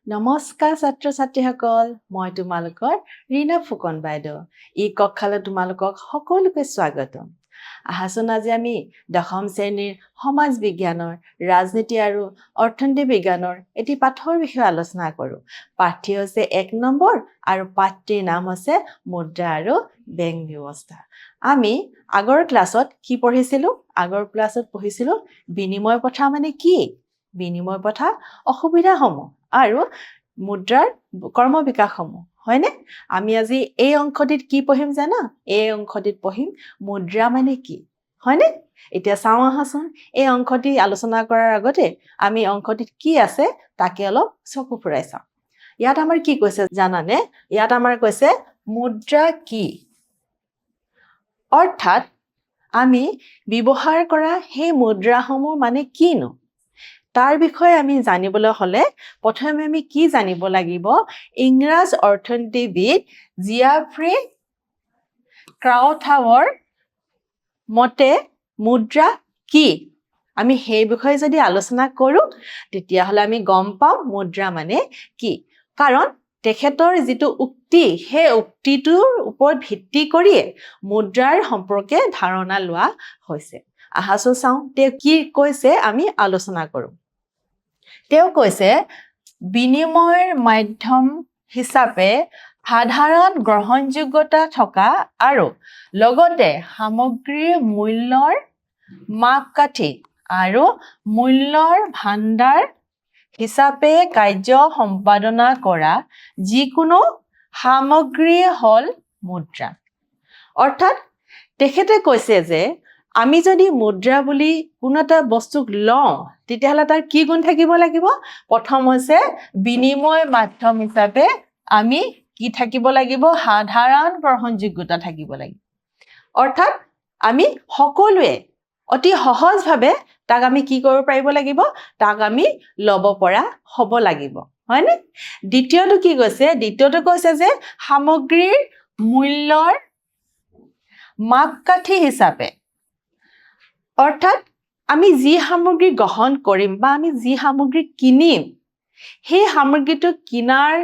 নমস্কাৰ ছাত্ৰ ছাত্ৰীসকল মই তোমালোকৰ ৰীনা ফুকন বাইদেউ এই কক্ষালৈ তোমালোকক সকলোকে স্বাগতম আহাচোন আজি আমি দশম শ্ৰেণীৰ সমাজ বিজ্ঞানৰ ৰাজনীতি আৰু অৰ্থনীতি বিজ্ঞানৰ এটি পাঠৰ বিষয়ে আলোচনা কৰোঁ পাঠটি হৈছে 1 নম্বৰ আৰু পাঠটিৰ নাম হৈছে মুদ্ৰা আৰু বেংক ব্যৱস্থা আমি আগৰ ক্লাছত কি পঢ়িছিলো আগৰ ক্লাছত পঢ়িছিলো বিনিময় প্ৰথা মানে কি বিনিময় প্ৰথা অসুবিধাসমূহ আৰু মুদ্ৰাৰ কৰ্ম বিকাশসমূহ হয়নে আমি আজি এই অংশটিত কি পঢ়িম জানা এই অংশটিত পঢ়িম মুদ্ৰা মানে কি হয়নে এতিয়া চাওঁ আহাচোন এই অংশটি আলোচনা কৰাৰ আগতে আমি অংশটিত কি আছে তাকে অলপ চকু ফুৰাই চাওঁ ইয়াত আমাৰ কি কৈছে জানানে ইয়াত আমাৰ কৈছে মুদ্ৰা কি অৰ্থাৎ আমি ব্যৱহাৰ কৰা সেই মুদ্ৰাসমূহ মানে কিনো তাৰ বিষয়ে আমি জানিবলৈ হলে প্ৰথমে আমি কি জানিব লাগিব ইংৰাজ অৰ্থনীতিবিদ জিয়াফ্ৰে ক্ৰাউথাৱাৰ মতে মুদ্ৰা কি আমি সেই বিষয়ে যদি আলোচনা কৰো তেতিয়াহলে আমি গম পাম মুদ্ৰা মানে কি কাৰণ তেখেতৰ যিটো উক্তি সেই উক্তিটোৰ ওপৰত ভিত্তি কৰি মুদ্ৰাৰ সম্পৰ্কে ধাৰণা লোৱা হৈছে আহাচো চাওঁ তে কি কৈছে আমি আলোচনা কৰো তেওঁ কৈছে বিনিময়ৰ মাধ্যম হিচাপে সাধাৰণ গ্ৰহণযোগ্যতা থকা আৰু লগতে সামগ্ৰীৰ মূল্যৰ মাপকাঠি আৰু মূল্যৰ ভাণ্ডাৰ হিচাপে কাৰ্য সম্পাদনা কৰা যিকোনো সামগ্ৰী হল মুদ্ৰা অৰ্থাৎ তেখেতে কৈছে যে আমি যদি মুদ্ৰা বুলি কোনো এটা বস্তুক লওঁ তেতিয়াহলে তাৰ কি গুণ থাকিব লাগিব প্ৰথম হৈছে বিনিময় মাধ্যম হিচাপে আমি কি থাকিব লাগিব সাধাৰণ গ্ৰহণযোগ্যতা থাকিব লাগিব অৰ্থাৎ আমি সকলোৱে অতি সহজভাৱে তাক আমি কি কৰিব পাৰিব লাগিব তাক আমি লব পৰা হ'ব লাগিব হয়নে দ্বিতীয়টো কি কৈছে দ্বিতীয়টো কৈছে যে সামগ্ৰীৰ মূল্যৰ মাপকাঠি হিচাপে অৰ্থাৎ আমি যি সামগ্ৰী গ্ৰহণ কৰিম বা আমি যি সামগ্ৰী কিনিম সেই সামগ্ৰীটো কিনাৰ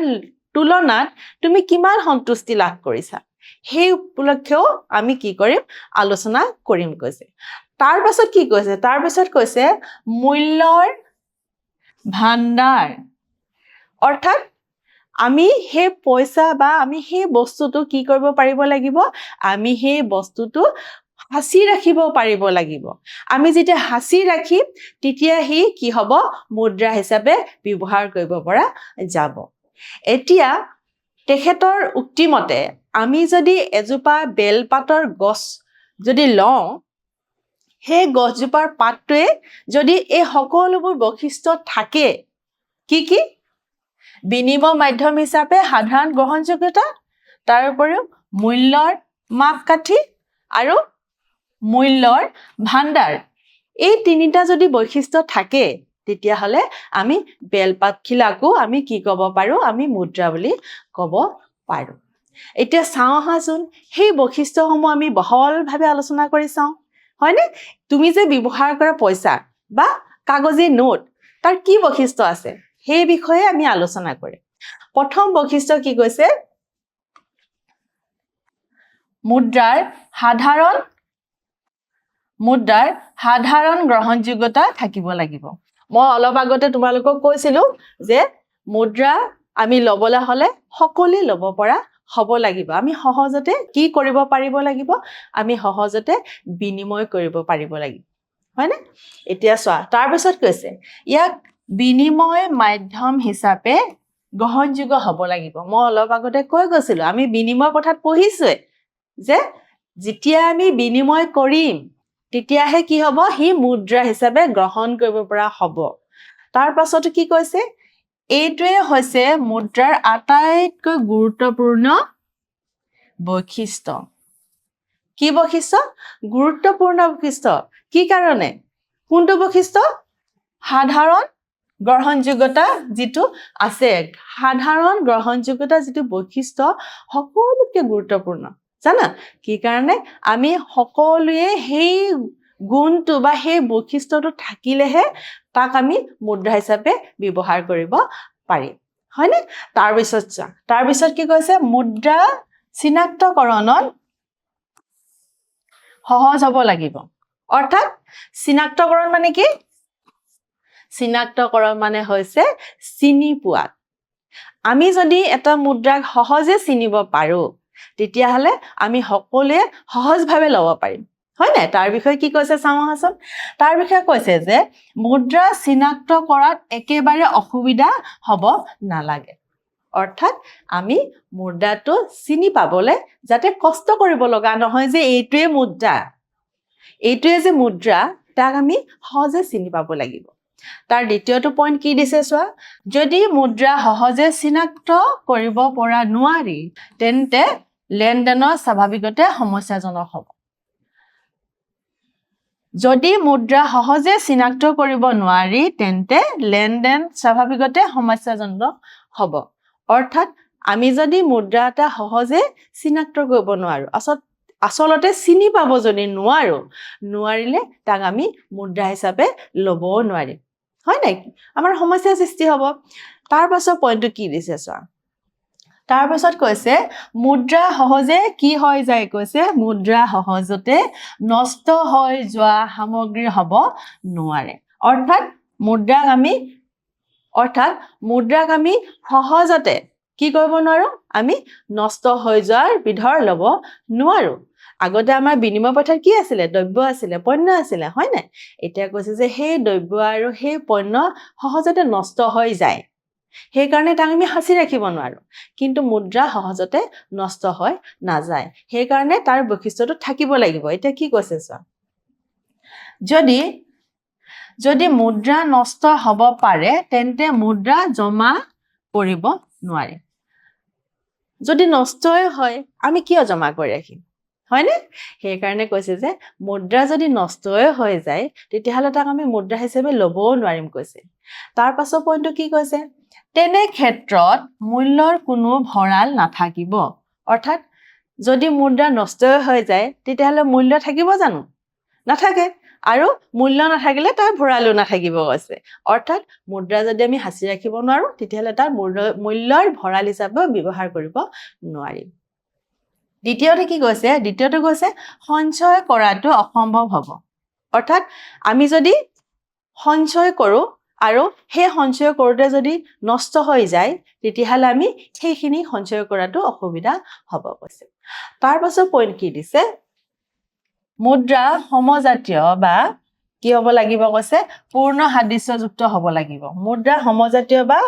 তুলনাত তুমি কিমান সন্তুষ্টি লাভ কৰিছা সেই উপলক্ষেও আমি কি কৰিম আলোচনা কৰিম কৈছে তাৰ পাছত কি কৈছে তাৰ পাছত কৈছে মূল্যৰ ভাণ্ডাৰ অৰ্থাৎ আমি সেই পইচা বা আমি সেই বস্তুটো কি কৰিব পাৰিব লাগিব আমি সেই বস্তুটো হাসি ৰাখিব পাৰিব লাগিব আমি যেতিয়া হাসি ৰাখিম তেতিয়া হি কি হ'ব মুদ্ৰা হিচাপে ব্যৱহাৰ কৰিব পৰা যাব এতিয়া তেখেতৰ উক্তি মতে আমি যদি এজোপা বেলপাতৰ গছ যদি লওঁ সেই গছজোপাৰ পাতটোৱে যদি এই সকলোবোৰ বৈশিষ্ট্য থাকে কি বিনিময় মাধ্যম হিচাপে সাধাৰণ গ্ৰহণযোগ্যতা তাৰ উপৰিও মূল্যৰ মাপকাঠি আৰু মূল্যৰ ভাণ্ডাৰ এই তিনিটা যদি বৈশিষ্ট্য থাকে তেতিয়াহলে আমি বেলপাতখিলাকো আমি কি ক'ব পাৰো আমি মুদ্ৰা বুলি ক'ব পাৰো এতিয়া চাওঁ আহাচোন সেই বৈশিষ্ট্যসমূহ আমি বহলভাৱে আলোচনা কৰি চাওঁ হয়নে তুমি যে ব্যৱহাৰ কৰা পইচা বা কাগজী নোট তাৰ কি বৈশিষ্ট্য আছে সেই বিষয়ে আমি আলোচনা কৰিম প্ৰথম বৈশিষ্ট্য কি কৈছে মুদ্ৰাৰ সাধাৰণ গ্ৰহণযোগ্যতা থাকিব লাগিব মই অলপ আগতে তোমালোকক কৈছিলো যে মুদ্ৰা আমি লবলৈ হলে সকলোৱে লব পৰা হ'ব লাগিব আমি সহজতে কি কৰিব পাৰিব লাগিব আমি সহজতে বিনিময় কৰিব পাৰিব লাগিব হয়নে এতিয়া চোৱা তাৰ পিছত কৈছে ইয়াক বিনিময় মাধ্যম হিচাপে গ্ৰহণযোগ্য হ'ব লাগিব মই অলপ আগতে কৈ গৈছিলো আমি বিনিময় কথাত পঢ়িছোৱে যে যেতিয়া আমি বিনিময় কৰিম তেতিয়াহে কি হ'ব হি মুদ্ৰা হিচাপে গ্ৰহণ কৰিব পৰা হ'ব তাৰ পাছতো কি কৈছে এইটোৱে হৈছে মুদ্ৰাৰ আটাইতকৈ গুৰুত্বপূৰ্ণ বৈশিষ্ট্য কি বৈশিষ্ট্য গুৰুত্বপূৰ্ণ বৈশিষ্ট্য কি কাৰণে কোনটো বৈশিষ্ট্য সাধাৰণ গ্ৰহণযোগ্যতা যিটো আছে সাধাৰণ গ্ৰহণযোগ্যতা যিটো বৈশিষ্ট্য সকলোতকৈ গুৰুত্বপূৰ্ণ জানা কি কাৰণে আমি সকলোৱে সেই গুণটো বা সেই বৈশিষ্ট্যটো থাকিলেহে তাক আমি মুদ্ৰা হিচাপে ব্যৱহাৰ কৰিব পাৰিম হয়নে তাৰপিছত কি কৈছে মুদ্ৰা চিনাক্তকৰণত সহজ হ'ব লাগিব অৰ্থাৎ চিনাক্তকৰণ মানে কি চিনাক্তকৰণ মানে হৈছে চিনি পোৱা আমি যদি এটা মুদ্ৰাক সহজে চিনিব পাৰো তেতিয়াহলে আমি সকলোৱে সহজভাৱে ল'ব পাৰিম হয় নাই তাৰ বিষয়ে কি কৈছে চাওঁ আহাচোন তাৰ বিষয়ে কৈছে যে মুদ্ৰা চিনাক্ত কৰাত একেবাৰে অসুবিধা হ'ব নালাগে অৰ্থাৎ আমি মুদ্ৰাটো চিনি পাবলৈ যাতে কষ্ট কৰিব লগা নহয় যে এইটোৱে মুদ্ৰা তাক আমি সহজে চিনি পাব লাগিব তাৰ দ্বিতীয়টো পইণ্ট কি দিছে চোৱা যদি মুদ্ৰা সহজে চিনাক্ত কৰিব পৰা নোৱাৰি তেন্তে লেনদেনৰ স্বাভাৱিকতে সমস্যাজনক হ'ব যদি মুদ্ৰা সহজে চিনাক্ত কৰিব নোৱাৰি তেন্তে লেনদেন স্বাভাৱিকতে সমস্যাজনক হ'ব অৰ্থাৎ আমি যদি মুদ্ৰা এটা সহজে চিনাক্ত কৰিব নোৱাৰো আচলতে চিনি পাব যদি নোৱাৰিলে তাক আমি মুদ্ৰা হিচাপে ল'বও নোৱাৰিম হয় নাই আমাৰ সমস্যাৰ সৃষ্টি হ'ব তাৰ পাছত পইণ্টটো কি দিছে চোৱা তাৰ পাছত কৈছে মুদ্ৰা সহজে কি হৈ যায় কৈছে মুদ্ৰা সহজতে নষ্ট হৈ যোৱা সামগ্ৰী হ'ব নোৱাৰে অৰ্থাৎ মুদ্ৰাক আমি সহজতে কি কৰিব নোৱাৰো আমি নষ্ট হৈ যোৱাৰ বিধৰ ল'ব নোৱাৰো আগতে আমাৰ বিনিময় প্ৰথাত কি আছিলে দ্ৰব্য আছিলে পণ্য আছিলে হয় নাই এতিয়া কৈছে যে সেই দ্ৰব্য আৰু সেই পণ্য সহজতে নষ্ট হৈ যায় সেই কাৰণে তাক আমি সাঁচি ৰাখিব নোৱাৰো কিন্তু মুদ্ৰা সহজতে নষ্ট হৈ নাযায় সেই কাৰণে তাৰ বৈশিষ্ট্যটো থাকিব লাগিব এতিয়া কি কৈছে চোৱা যদি মুদ্ৰা নষ্ট হ'ব পাৰে তেন্তে মুদ্ৰা জমা কৰিব নোৱাৰে যদি নষ্টই হয় আমি কিয় জমা কৰি ৰাখিম হয়নে সেই কাৰণে কৈছে যে মুদ্ৰা যদি নষ্টই হৈ যায় তেতিয়াহ'লে তাক আমি মুদ্ৰা হিচাপে ল'বও নোৱাৰিম কৈছে তাৰ পাছৰ পইণ্টটো কি কৈছে তেনে ক্ষেত্ৰত মূল্যৰ কোনো ভঁৰাল নাথাকিব অৰ্থাৎ যদি মুদ্ৰা নষ্টই হৈ যায় তেতিয়াহ'লে মূল্য থাকিব জানো নাথাকে আৰু মূল্য নাথাকিলে তাৰ ভঁৰালো নাথাকিব কৈছে অৰ্থাৎ মুদ্ৰা যদি আমি সাঁচি ৰাখিব নোৱাৰো তেতিয়াহ'লে তাৰ মূল্যৰ ভঁৰাল হিচাপে ব্যৱহাৰ কৰিব নোৱাৰিম দ্বিতীয়টো কৈছে সঞ্চয় কৰাটো অসম্ভৱ হ'ব অৰ্থাৎ আমি যদি সঞ্চয় কৰোঁ আৰু সেই সঞ্চয় কৰোঁতে যদি নষ্ট হৈ যায় তেতিয়াহ'লে আমি সেইখিনি সঞ্চয় কৰাটো অসুবিধা হ'ব কৈছে তাৰ পাছত পইণ্ট কি দিছে মুদ্ৰা সমজাতীয় বা কি হ'ব লাগিব কৈছে পূৰ্ণ সাদৃশ্যযুক্ত হ'ব লাগিব মুদ্ৰা সমজাতীয় বা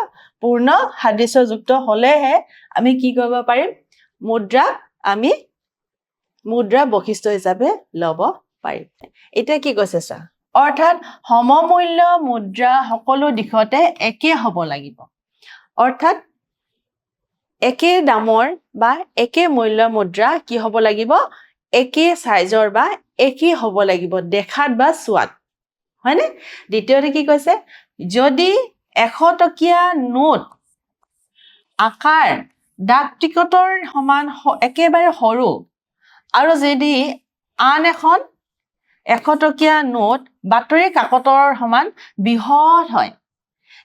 পূৰ্ণ সাদৃশ্যযুক্ত হ'লেহে আমি কি কৰিব পাৰিম মুদ্ৰা বৈশিষ্ট্য হিচাপে ল'ব পাৰিম এতিয়া কি কৈছে চা অৰ্থাৎ সমমূল্য মুদ্ৰা সকলো দিশতে একে হ'ব লাগিব অৰ্থাৎ একে দামৰ বা একে মূল্য মুদ্ৰা কি হ'ব লাগিব একে সাইজৰ বা একে হ'ব লাগিব দেখাত বা চোৱাত হয়নে দ্বিতীয়তে কি কৈছে যদি 100 টকীয়া নোট আকাৰ ডাক টিকটৰ সমান একেবাৰে সৰু আৰু যদি আন এখন 100 টকীয়া নোট বাতৰি কাকতৰ সমান বৃহৎ হয়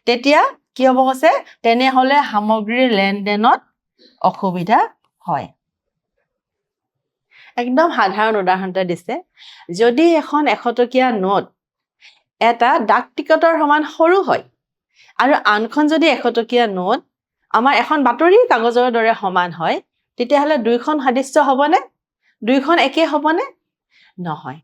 তেতিয়া কি হ'ব কৈছে তেনেহ'লে সামগ্ৰীৰ লেনদেনত অসুবিধা হয় একদম সাধাৰণ উদাহৰণ এটা দিছে যদি এখন 100 টকীয়া নোট এটা ডাক টিকটৰ সমান সৰু হয় আৰু আনখন যদি 100 টকীয়া নোট আমাৰ এখন বাতৰি কাগজৰ দৰে সমান হয় তেতিয়াহ'লে দুইখন সাদৃশ্য হ'বনে দুইখন একে হ'বনে নহয়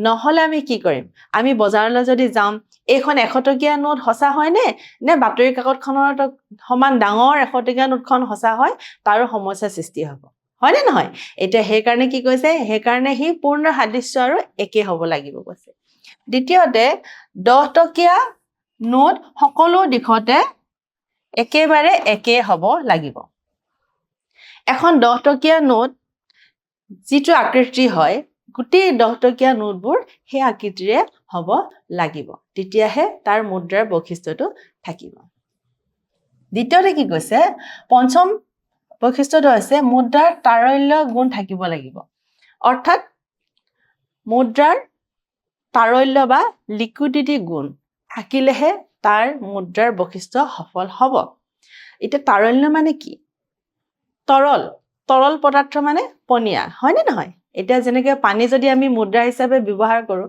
নহ'লে আমি কি কৰিম আমি বজাৰলৈ যদি যাম এইখন 100 টকীয়া নোট সঁচা হয় নে বাতৰি কাকতখনৰ সমান ডাঙৰ 100 টকীয়া নোটখন সঁচা হয় তাৰো সমস্যাৰ সৃষ্টি হ'ব হয়নে নহয় এতিয়া সেইকাৰণে কি কৈছে সেইকাৰণে সি পূৰ্ণ সাদৃশ্য আৰু একে হ'ব লাগিব কৈছে দ্বিতীয়তে 10 টকীয়া নোট সকলো দিশতে একেবাৰে একে হ'ব লাগিব এখন 10 টকীয়া নোট যিটো আকৃতি হয় গোটেই 10 টকীয়া নোটবোৰ সেই আকৃতিৰে হ'ব লাগিব তেতিয়াহে তাৰ মুদ্ৰাৰ বৈশিষ্ট্যটো থাকিব দ্বিতীয়তে কি কৈছে পঞ্চম বৈশিষ্ট্যটো হৈছে মুদ্ৰাৰ তাৰল্য গুণ থাকিব লাগিব অৰ্থাৎ মুদ্ৰাৰ তাৰল্য বা লিকুইডিটি গুণ থাকিলেহে তাৰ মুদ্ৰাৰ বৈশিষ্ট্য সফল হ'ব এতিয়া তাৰল্য মানে কি তৰল পদাৰ্থ মানে পনীয়া হয় নে নহয় এতিয়া যেনেকৈ পানী যদি আমি মুদ্ৰা হিচাপে ব্যৱহাৰ কৰো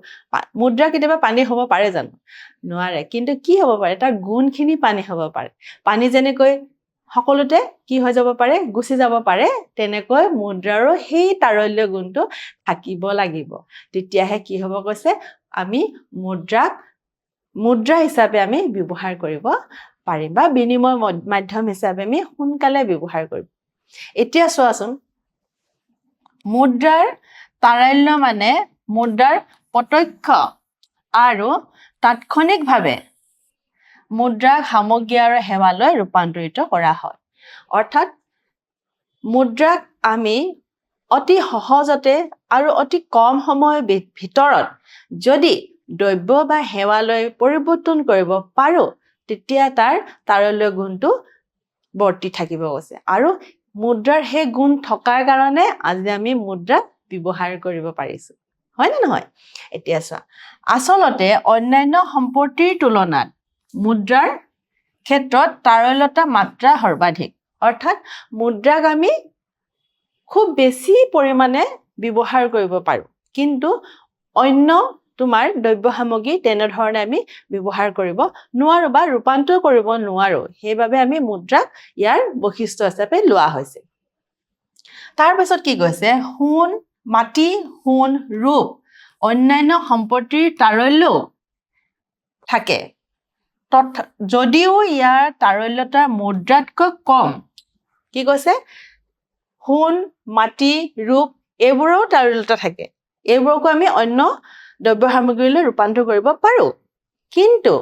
মুদ্ৰা কেতিয়াবা পানী হ'ব পাৰে জানো নোৱাৰে কিন্তু কি হ'ব পাৰে তাৰ গুণখিনি পানী হ'ব পাৰে পানী যেনেকৈ সকলোতে কি হৈ যাব পাৰে গুচি যাব পাৰে তেনেকৈ মুদ্ৰাৰো সেই তাৰল্য গুণটো থাকিব লাগিব তেতিয়াহে কি হ'ব কৈছে আমি মুদ্ৰা হিচাপে আমি ব্যৱহাৰ কৰিব পাৰিম বা বিনিময় মাধ্যম হিচাপে আমি সোনকালে ব্যৱহাৰ কৰিম এতিয়া চোৱাচোন মুদ্ৰাৰ তাৰল্য মানে মুদ্ৰাৰ প্ৰত্যক্ষ আৰু তাৎক্ষণিকভাৱে মুদ্ৰাক সামগ্ৰী আৰু সেৱালৈ ৰূপান্তৰিত কৰা হয় অৰ্থাৎ মুদ্ৰাক আমি অতি সহজতে আৰু অতি কম সময়ৰ ভিতৰত যদি দ্ৰব্য বা সেৱালৈ পৰিৱৰ্তন কৰিব পাৰো তেতিয়া তাৰ তাৰল্য গুণটো বৰ্তি থাকিব কৈছে আৰু মুদ্ৰাৰ সেই গুণ থকাৰ কাৰণে আজি আমি মুদ্ৰা ব্যৱহাৰ কৰিব পাৰিছো হয় নে নহয় এতিয়া চোৱা আচলতে অন্যান্য সম্পত্তিৰ তুলনাত মুদ্ৰাৰ ক্ষেত্ৰত তাৰল্যতা মাত্ৰা সৰ্বাধিক অৰ্থাৎ মুদ্ৰাক আমি খুব বেছি পৰিমাণে ব্যৱহাৰ কৰিব পাৰো কিন্তু অন্য তোমাৰ দ্ৰব্য সামগ্ৰী তেনেধৰণে আমি ব্যৱহাৰ কৰিব নোৱাৰো বা ৰূপান্তৰ কৰিব নোৱাৰো সেইবাবে আমি মুদ্ৰাক ইয়াৰ বৈশিষ্ট্য হিচাপে লোৱা হৈছে তাৰ পিছত কি কৈছে সোণ মাটি সোণ ৰূপ অন্যান্য সম্পত্তিৰ তাৰল্য থাকে যদিও ইয়াৰ তাৰল্যতা মুদ্ৰাতকৈ কম কি কৈছে সোণ মাটি ৰূপ এইবোৰৰ তাৰল্যতা থাকে এইবোৰকো আমি অন্য দ্ৰব্য সামগ্ৰীলৈ ৰূপান্তৰ কৰিব পাৰো কিন্তু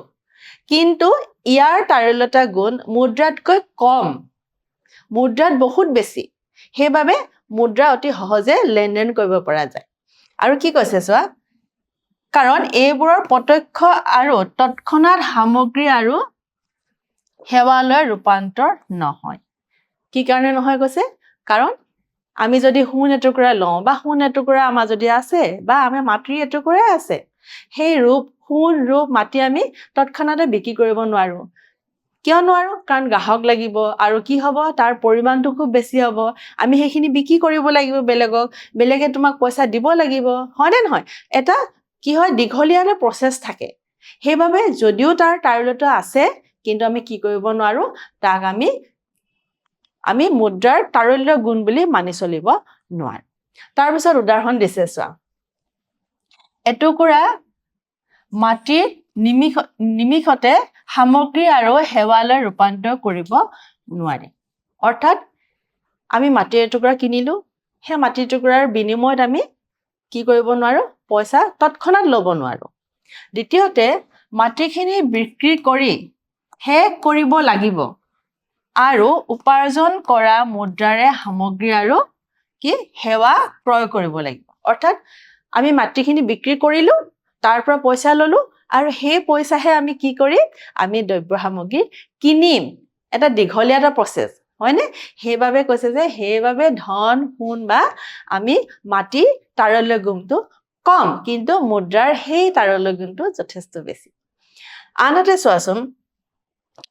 ইয়াৰ তাৰল্যতা গুণ মুদ্ৰাতকৈ কম মুদ্ৰাত বহুত বেছি সেইবাবে মুদ্ৰা অতি সহজে লেনদেন কৰিব পৰা যায় আৰু কি কৈছে চোৱা কাৰণ এইবোৰৰ প্ৰত্যক্ষ আৰু তৎক্ষণাত সামগ্ৰী আৰু সেৱালৈ ৰূপান্তৰ নহয় কি কাৰণে নহয় কৈছে কাৰণ আমি যদি সোণ এটুকুৰা লওঁ বা সোণ এটুকুৰা আমাৰ যদি আছে বা আমাৰ মাটিৰ এটুকুৰা আছে সেই সোণ ৰূপ মাটি আমি তৎক্ষণাতে বিক্ৰী কৰিব নোৱাৰো কিয় নোৱাৰো কাৰণ গ্ৰাহক লাগিব আৰু কি হ'ব তাৰ পৰিমাণটো খুব বেছি হ'ব আমি সেইখিনি বিক্ৰী কৰিব লাগিব বেলেগে তোমাক পইচা দিব লাগিব হয় নে নহয় এটা কি হয় দীঘলীয়া প্ৰচেছ থাকে সেইবাবে যদিও তাৰ তাৰল্যতা আছে কিন্তু আমি কি কৰিব নোৱাৰো তাক আমি মুদ্ৰাৰ তাৰল্য গুণ বুলি মানি চলিব নোৱাৰো তাৰ পিছত উদাহৰণ দিছে চোৱা এটুকুৰা মাটিৰ নিমিষতে সামগ্ৰী আৰু সেৱালৈ ৰূপান্তৰ কৰিব নোৱাৰে অৰ্থাৎ আমি মাটিৰ এটুকুৰা কিনিলো সেই মাটিৰ টুকুৰাৰ বিনিময়ত আমি কি কৰিব নোৱাৰো পইচা তৎক্ষণাত ল'ব নোৱাৰো দ্বিতীয়তে মাটিখিনি বিক্ৰী কৰি শেষ কৰিব লাগিব আৰু উপাৰ্জন কৰা মুদ্ৰাৰে সামগ্ৰী আৰু কি সেৱা ক্ৰয় কৰিব লাগিব অৰ্থাৎ আমি মাটিখিনি বিক্ৰী কৰিলো তাৰ পৰা পইচা ললো আৰু সেই পইচাহে আমি কি কৰিম আমি দ্ৰব্য সামগ্ৰী কিনিম এটা দীঘলীয়া এটা প্ৰচেছ হয়নে সেইবাবে কৈছে যে সেইবাবে ধন সোণ বা আমি মাটি তাৰল্য গুণটো কম কিন্তু মুদ্ৰাৰ সেই তাৰল্য গুণটো যথেষ্ট বেছি আনহাতে চোৱাচোন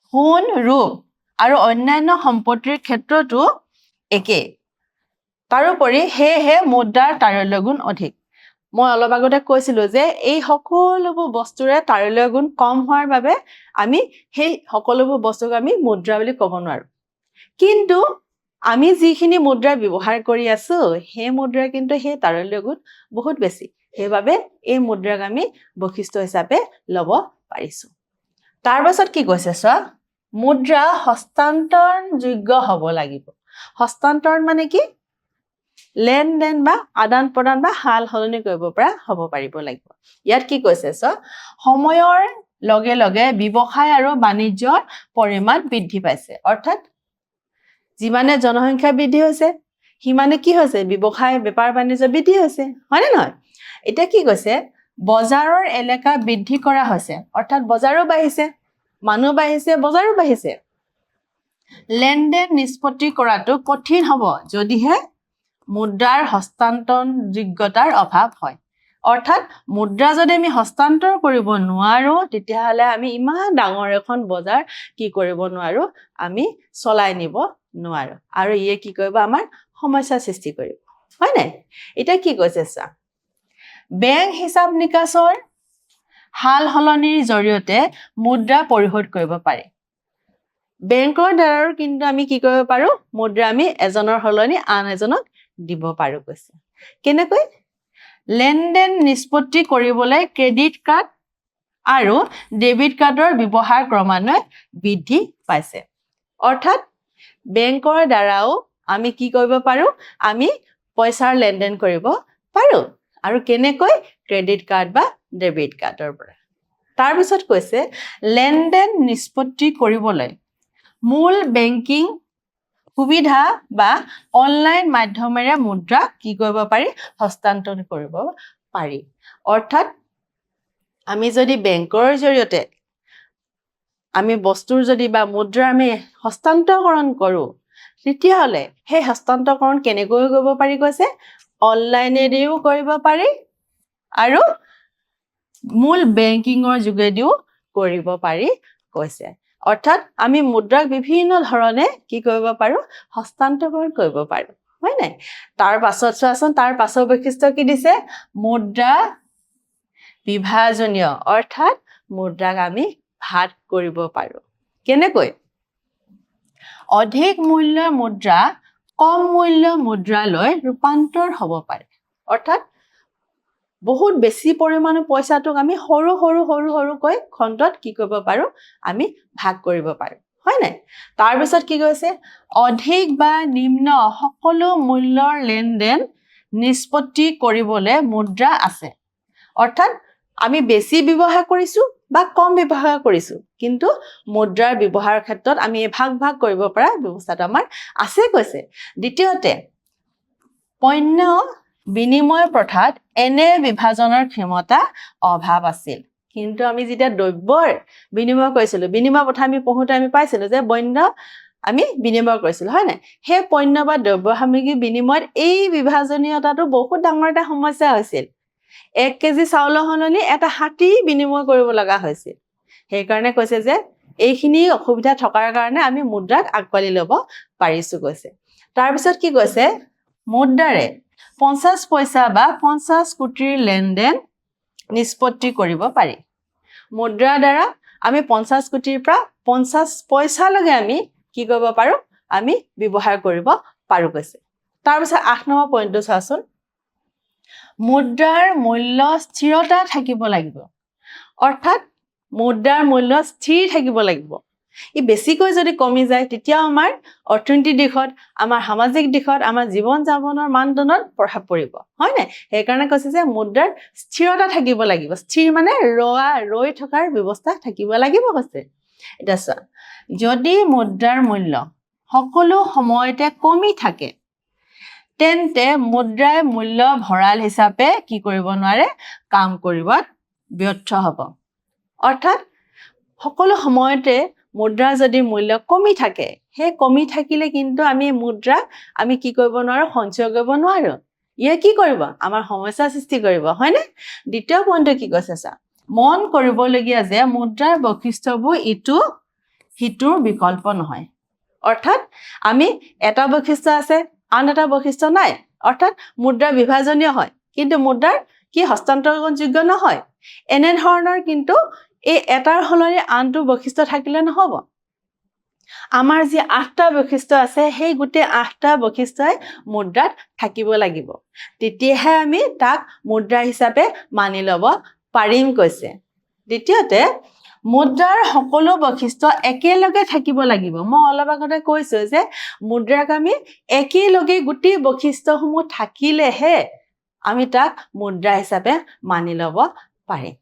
সোণ ৰূপ আৰু অন্যান্য সম্পত্তিৰ ক্ষেত্ৰতো একে তাৰোপৰি সেয়েহে মুদ্ৰাৰ তাৰল্য গুণ অধিক মই অলপ আগতে কৈছিলো যে এই সকলোবোৰ বস্তুৰে তাৰল্য গুণ কম হোৱাৰ বাবে আমি সেই সকলোবোৰ বস্তুক আমি মুদ্ৰা বুলি ক'ব নোৱাৰো কিন্তু আমি যিখিনি মুদ্ৰা ব্যৱহাৰ কৰি আছো সেই মুদ্ৰাৰ কিন্তু সেই তাৰল্য গুণ বহুত বেছি সেইবাবে এই মুদ্ৰাক আমি বৈশিষ্ট্য হিচাপে ল'ব পাৰিছো তাৰ পাছত কি কৈছে চোৱা মুদ্ৰা হস্তান্তৰণযোগ্য হ'ব লাগিব হস্তান্তৰণ মানে কি লেনদেন বা আদান প্ৰদান বা হাল সলনি কৰিব পৰা হ'ব পাৰিব লাগিব ইয়াত কি কৈছে চোৱা সময়ৰ লগে লগে ব্যৱসায় আৰু বাণিজ্যৰ পৰিমাণ বৃদ্ধি পাইছে অৰ্থাৎ যিমানে জনসংখ্যা বৃদ্ধি হৈছে সিমানে কি হৈছে ব্যৱসায় বেপাৰ বাণিজ্য বৃদ্ধি হৈছে হয়নে নহয় এতিয়া কি কৈছে বজাৰৰ এলেকা বৃদ্ধি কৰা হৈছে অৰ্থাৎ বজাৰো বাঢ়িছে মানুহ বাঢ়িছে বজাৰো বাঢ়িছে লেনদেন নিষ্পত্তি কৰাটো কঠিন হ'ব যদিহে মুদ্ৰাৰ হস্তান্তৰণ যোগ্যতাৰ অভাৱ হয় অৰ্থাৎ মুদ্ৰা যদি আমি হস্তান্তৰ কৰিব নোৱাৰো তেতিয়াহ'লে আমি ইমান ডাঙৰ এখন বজাৰ কি কৰিব নোৱাৰো আমি চলাই নিব নোৱাৰো আৰু ইয়ে কি কৰিব আমাৰ সমস্যা সৃষ্টি কৰিব হয় নাই এটা কি কৈছে চা বেংক হিচাপ নিকাচৰ হাল হলনিৰ জৰিয়তে মুদ্ৰা পৰিশোধ কৰিব পাৰি বেংকৰ দ্বাৰা কিন্তু আমি কি কৰিব পাৰো মুদ্ৰা আমি এজনৰ হলনি আন এজনক দিব পাৰো কৈছে কেনেকৈ লেনদেন নিষ্পত্তি কৰিবলৈ ক্ৰেডিট কাৰ্ড আৰু ডেবিট কাৰ্ডৰ ব্যৱহাৰ ক্ৰমান্বয়ে বৃদ্ধি পাইছে অৰ্থাৎ বেংকৰ দ্বাৰাও আমি কি কৰিব পাৰো আমি পইচাৰ লেনদেন কৰিব পাৰো আৰু কেনেকৈ ক্ৰেডিট কাৰ্ড বা ডেবিট কাৰ্ডৰ পৰা তাৰ পিছত কৈছে লেনদেন নিষ্পত্তি কৰিবলৈ মূল বেংকিং সুবিধা বা অনলাইন মাধ্যমেৰে মুদ্ৰা কি কৰিব পাৰি হস্তান্তৰ কৰিব পাৰি অৰ্থাৎ আমি যদি বেংকৰ জৰিয়তে আমি বস্তুৰ যদি বা মুদ্ৰা আমি হস্তান্তৰকৰণ কৰো তেতিয়াহ'লে সেই হস্তান্তৰকৰণ কেনেকৈ কৰিব পাৰি কৈছে অনলাইনেদিও কৰিব পাৰি আৰু মূল বেংকিঙৰ যোগেদিও কৰিব পাৰি কৈছে অৰ্থাৎ আমি মুদ্ৰাক বিভিন্ন ধৰণে কি কৰিব পাৰো হস্তান্তৰকৰণ কৰিব পাৰো হয় নাই তাৰ পাছত চোৱাচোন তাৰ পাছৰ বৈশিষ্ট্য কি দিছে মুদ্ৰা বিভাজনীয় অৰ্থাৎ মুদ্ৰাক আমি ভাগ কৰিব পাৰো কেনেকৈ অধিক মূল্যৰ মুদ্ৰা কম মূল্যৰ মুদ্ৰালৈ ৰূপান্তৰ হ'ব পাৰে অৰ্থাৎ বহুত বেছি পৰিমাণৰ পইচাটোক আমি সৰুকৈ খণ্ডত কি কৰিব পাৰো আমি ভাগ কৰিব পাৰো হয় নাই তাৰ পিছত কি কৈছে অধিক বা নিম্ন সকলো মূল্যৰ লেনদেন নিষ্পত্তি কৰিবলৈ মুদ্ৰা আছে অৰ্থাৎ আমি বেছি ব্যৱহাৰ কৰিছো বা কম ব্যৱহাৰ কৰিছো কিন্তু মুদ্ৰাৰ ব্যৱহাৰৰ ক্ষেত্ৰত আমি ভাগ কৰিব পৰা ব্যৱস্থাটো আমাৰ আছে কৈছে দ্বিতীয়তে পণ্য বিনিময় প্ৰথাত এনে বিভাজনৰ ক্ষমতা অভাৱ আছিল কিন্তু আমি যেতিয়া দ্ৰব্যৰ বিনিময় কৰিছিলো বিনিময় প্ৰথা আমি পঢ়োতে আমি পাইছিলো যে পণ্য আমি বিনিময় কৰিছিলো হয় নাই সেই পণ্য বা দ্ৰব্য সামগ্ৰী বিনিময়ত এই বিভাজনীয়তাটো বহুত ডাঙৰ এটা সমস্যা হৈছিল 1 কেজি চাউলৰ হলনি এটা হাতী বিনিময় কৰিব লগা হৈছিল সেইকাৰণে কৈছে যে এইখিনি অসুবিধা থকাৰ কাৰণে আমি মুদ্ৰাক আগবালি ল'ব পাৰিছো কৈছে তাৰ পিছত কি কৈছে মুদ্ৰাৰে 50 পইচা বা 50 কোটিৰ লেনদেন নিষ্পত্তি কৰিব পাৰি মুদ্ৰাৰ দ্বাৰা আমি 50 কোটিৰ পৰা 50 পইচালৈকে আমি কি কৰিব পাৰো আমি ব্যৱহাৰ কৰিব পাৰো কৈছে তাৰ পিছত 8 নম্বৰ পইণ্টটো চাচোন মুদ্ৰাৰ মূল্য স্থিৰতা থাকিব লাগিব অৰ্থাৎ মুদ্ৰাৰ মূল্য স্থিৰ থাকিব লাগিব ই বেছিকৈ যদি কমি যায় তেতিয়া আমাৰ অৰ্থনৈতিক দিশত আমাৰ সামাজিক দিশত আমাৰ জীৱন যাপনৰ মানদণ্ডত প্ৰভাৱ পৰিব হয় নাই সেইকাৰণে কৈছে যে মুদ্ৰাৰ স্থিৰতা থাকিব লাগিব স্থিৰ মানে ৰৈ থকাৰ ব্যৱস্থা থাকিব লাগিব কৈছে এটা চোৱা যদি মুদ্ৰাৰ মূল্য সকলো সময়তে কমি থাকে তেন্তে মুদ্ৰাৰ মূল্য ভঁৰাল হিচাপে কি কৰিব নোৱাৰে কাম কৰিবত ব্যৰ্থ হ'ব অৰ্থাৎ সকলো সময়তে মুদ্ৰা যদি মূল্য কমি থাকে সেই কমি থাকিলে কিন্তু আমি মুদ্ৰা আমি কি কৰিব নোৱাৰো সঞ্চয় কৰিব নোৱাৰো ইয়ে কি কৰিব আমাৰ সমস্যা সৃষ্টি কৰিব হয়নে দ্বিতীয় পইণ্টটো কি কৈছে চা মন কৰিবলগীয়া যে মুদ্ৰাৰ বৈশিষ্ট্যবোৰ ইটো হিতুৰ বিকল্প নহয় অৰ্থাৎ আমি এটা বৈশিষ্ট্য আছে আন এটা বৈশিষ্ট্য নাই অৰ্থাৎ মুদ্ৰা বিভাজনীয় হয় কিন্তু মুদ্ৰাৰ কি হস্তান্তৰযোগ্য নহয় এনে ধৰণৰ কিন্তু এই এটাৰ হলনি আনটো বৈশিষ্ট্য থাকিলে নহব আমাৰ যি 8টা বৈশিষ্ট্য আছে সেই গোটেই 8টা বৈশিষ্ট্যই মুদ্ৰাত থাকিব লাগিব তেতিয়াহে আমি তাক মুদ্ৰা হিচাপে মানি ল'ব পাৰিম কৈছে দ্বিতীয়তে মুদ্ৰাৰ সকলো বৈশিষ্ট্য একেলগে থাকিব লাগিব মই অলপ আগতে কৈছো যে মুদ্ৰাক আমি একেলগে গোটেই বৈশিষ্ট্যসমূহ থাকিলেহে আমি তাক মুদ্ৰা হিচাপে মানি ল'ব পাৰিম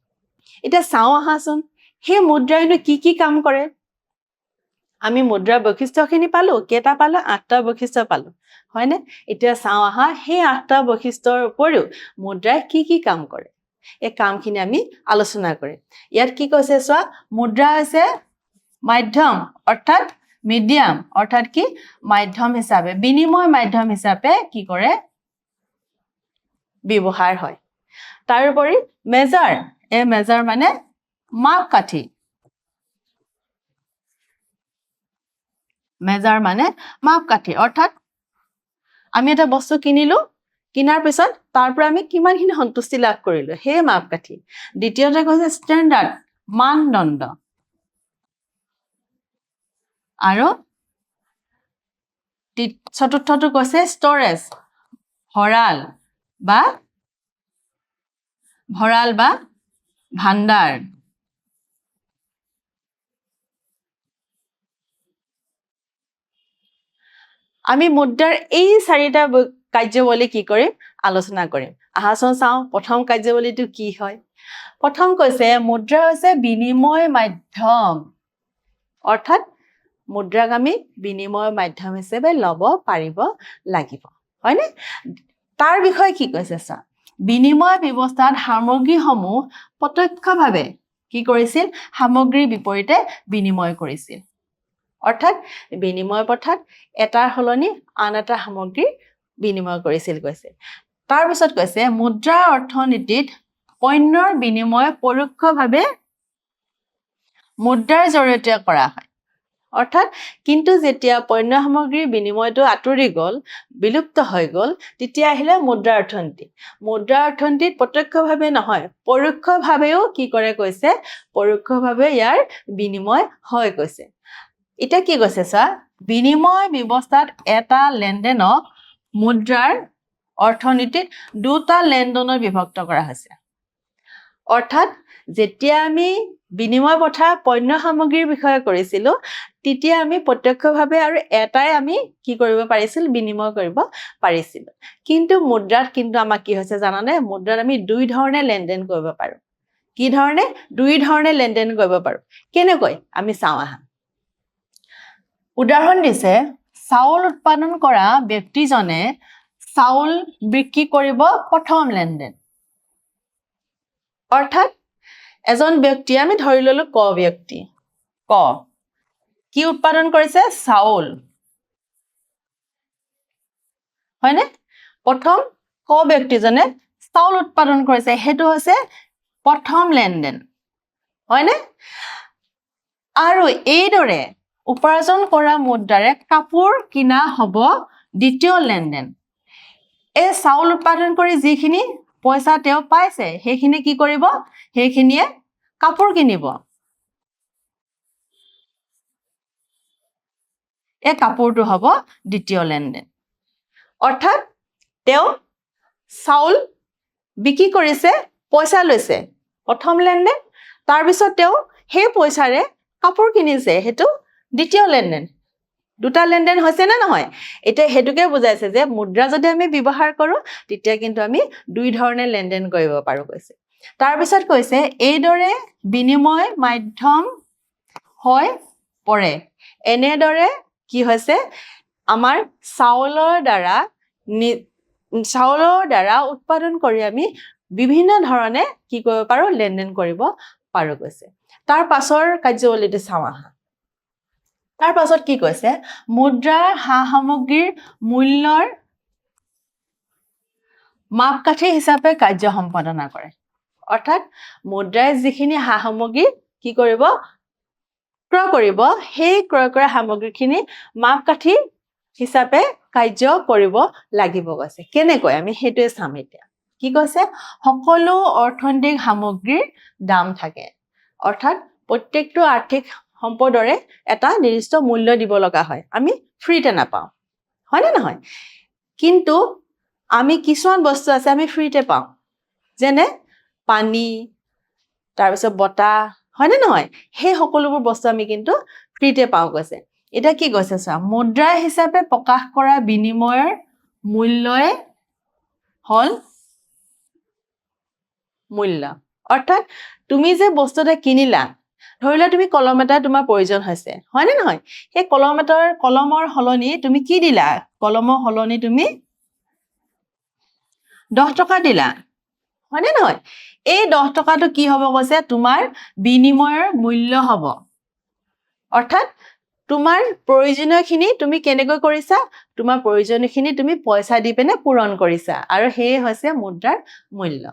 এটা চাও আহাচোন সেই মুদ্ৰাইনো কি কাম কৰে আমি মুদ্ৰাৰ বৈশিষ্ট্যখিনি পালো কেটা পালো 8টা বৈশিষ্ট্য পালো হয়নে এতিয়া চাও আহা সেই 8টা বৈশিষ্ট্যৰ উপৰিও মুদ্ৰাই কি কাম কৰে এই কামখিনি আমি আলোচনা কৰিম ইয়াত কি কৈছে চোৱা মুদ্ৰা হৈছে মাধ্যম অৰ্থাৎ মিডিয়াম অৰ্থাৎ কি মাধ্যম হিচাপে বিনিময় মাধ্যম হিচাপে কি কৰে ব্যৱহাৰ হয় তাৰোপৰি মেজাৰ মেজাৰ মানে মাপকাঠি মেজাৰ মানে মাপকাঠি অৰ্থাৎ আমি এটা বস্তু কিনিলো কিনাৰ পিছত তাৰ পৰা আমি কিমানখিনি সন্তুষ্টি লাভ কৰিলো সেই মাপকাঠি দ্বিতীয়তে কৈছে ষ্টেণ্ডাৰ্ড মানদণ্ড আৰু চতুৰ্থটো কৈছে ষ্টৰেজ ভঁৰাল বা ভাণ্ডাৰ আমি মুদ্ৰাৰ এই চাৰিটা কাৰ্যাৱলী কি কৰিম আলোচনা কৰিম আহাচোন চাওঁ প্ৰথম কাৰ্যাৱলীটো কি হয় প্ৰথম কৈছে মুদ্ৰা হৈছে বিনিময় মাধ্যম অৰ্থাৎ মুদ্ৰাক আমি বিনিময় মাধ্যম হিচাপে ল'ব পাৰিব লাগিব হয়নে তাৰ বিষয়ে কি কৈছে চা বিনিময় ব্যৱস্থাত সামগ্ৰীসমূহ প্ৰত্যক্ষভাৱে কি কৰিছিল সামগ্ৰীৰ বিপৰীতে বিনিময় কৰিছিল অৰ্থাৎ বিনিময় প্ৰথাত এটাৰ সলনি আন এটা সামগ্ৰী বিনিময় কৰিছিল কৈছে তাৰ পিছত কৈছে মুদ্ৰা অৰ্থনীতিত পণ্যৰ বিনিময় পৰোক্ষভাৱে মুদ্ৰাৰ জৰিয়তে কৰা হয় অৰ্থাৎ কিন্তু যেতিয়া পণ্য সামগ্ৰীৰ বিনিময়টো আঁতৰি গ'ল বিলুপ্ত হৈ গ'ল তেতিয়া আহিলে মুদ্ৰা অৰ্থনীতিত প্ৰত্যক্ষভাৱে নহয় পৰোক্ষভাৱেও কি কৰে কৈছে পৰোক্ষভাৱে ইয়াৰ বিনিময় হয় কৈছে এটা কি কৈছে চা বিনিময় ব্যৱস্থাত এটা লেনদেনক মুদ্ৰাৰ অৰ্থনীতিত দুটা লেনদেনত বিভক্ত কৰা হৈছে অৰ্থাৎ যেতিয়া আমি বিনিময় প্ৰথা পণ্য সামগ্ৰীৰ বিষয়ে কৰিছিলো তেতিয়া আমি প্ৰত্যক্ষভাৱে আৰু এটাই আমি কি কৰিব পাৰিছিল বিনিময় কৰিব পাৰিছিল কিন্তু মুদ্ৰাত কিন্তু আমাক কি হৈছে জানানে মুদ্ৰাত আমি দুই ধৰণে লেনদেন কৰিব পাৰো কি ধৰণে দুই ধৰণে লেনদেন কৰিব পাৰো কেনেকৈ আমি চাওঁ আহা উদাহৰণ দিছে চাউল উৎপাদন কৰা ব্যক্তিজনে চাউল বিক্ৰী কৰিব প্ৰথম লেনদেন অৰ্থাৎ এজন ব্যক্তি আমি ধৰি ললো ক ব্যক্তি ক কি উৎপাদন কৰিছে চাউল হয়নে প্ৰথম ক ব্যক্তিজনে চাউল উৎপাদন কৰিছে হেতু হৈছে প্ৰথম লেনদেন হয়নে আৰু এইদৰে উপাৰ্জন কৰা মুদ্ৰাৰে কাপোৰ কিনা হ'ব দ্বিতীয় লেনদেন এই চাউল উৎপাদন কৰি যিখিনি পইচা তেওঁ পাইছে সেইখিনি কি কৰিব সেইখিনিয়ে কাপোৰ কিনিব এই কাপোৰটো হ'ব দ্বিতীয় লেনদেন অৰ্থাৎ তেওঁ চাউল বিক্ৰী কৰিছে পইচা লৈছে প্ৰথম লেনদেন তাৰ পিছত তেওঁ সেই পইচাৰে কাপোৰ কিনিছে হেতু দ্বিতীয় লেনদেন দুটা লেনদেন হৈছে না নহয় এতিয়া হেতুকে বুজাইছে যে মুদ্ৰা যদি আমি ব্যৱহাৰ কৰো তেতিয়া কিন্তু আমি দুই ধৰণে লেনদেন কৰিব পাৰো কৈছে তাৰ পিছত কৈছে এইদৰে বিনিময় মাধ্যম হৈ পৰে এনেদৰে কি হৈছে আমাৰ চাউলৰ দ্বাৰা উৎপাদন কৰি আমি বিভিন্ন ধৰণে কি কৰিব পাৰো লেনদেন কৰিব পাৰো কৈছে তাৰ পাছৰ কাৰ্যাৱলীটো চাওঁ আহা তাৰ পাছত কি কৈছে মুদ্ৰাৰ সামগ্ৰীৰ মূল্যৰ মাপকাঠি হিচাপে কাৰ্য সম্পাদনা কৰে অৰ্থাৎ মুদ্ৰাই যিখিনি সামগ্ৰী কি কৰিব ক্ৰয় কৰিব সেই ক্ৰয় কৰা সামগ্ৰীখিনি মাপকাঠি হিচাপে কাৰ্য কৰিব লাগিব কৈছে কেনেকৈ আমি হেতুৱে চাম এতিয়া কি কৈছে সকলো অৰ্থনৈতিক সামগ্ৰীৰ দাম থাকে অৰ্থাৎ প্ৰত্যেকটো আৰ্থিক সম্পদৰে এটা নিৰ্দিষ্ট মূল্য দিব লগা হয় আমি ফ্ৰীতে নাপাওঁ হয় না নহয় কিন্তু আমি কিছুমান বস্তু আছে আমি ফ্ৰীতে পাওঁ যেনে পানী তাৰ পিছত বতাহ হয় না নহয় সেই সকলোবোৰ বস্তু আমি কিন্তু ফ্ৰীতে পাওঁ কৈছে এটা কি কৈছে চা মুদ্ৰা হিচাপে প্ৰকাশ কৰা বিনিময়ৰ মূল্যই হল মূল্য অৰ্থাৎ তুমি যে বস্তু এটা কিনিলা ধৰিলে তুমি কলম এটা তোমাৰ প্ৰয়োজন হৈছে হয় না নহয় সেই কলমৰ হলনি তুমি কি দিলা কলমৰ হলনি তুমি 10 টকা দিলা হয় না নহয় এই 10 টকাটো কি হ'ব কৈছে তোমাৰ বিনিময়ৰ মূল্য হ'ব অৰ্থাৎ তোমাৰ প্ৰয়োজনীয়খিনি তুমি কেনেকৈ কৰিছা তোমাৰ প্ৰয়োজনীয়খিনি তুমি পইচা দি পেনে পূৰণ কৰিছা আৰু হেই হৈছে মুদ্ৰাৰ মূল্য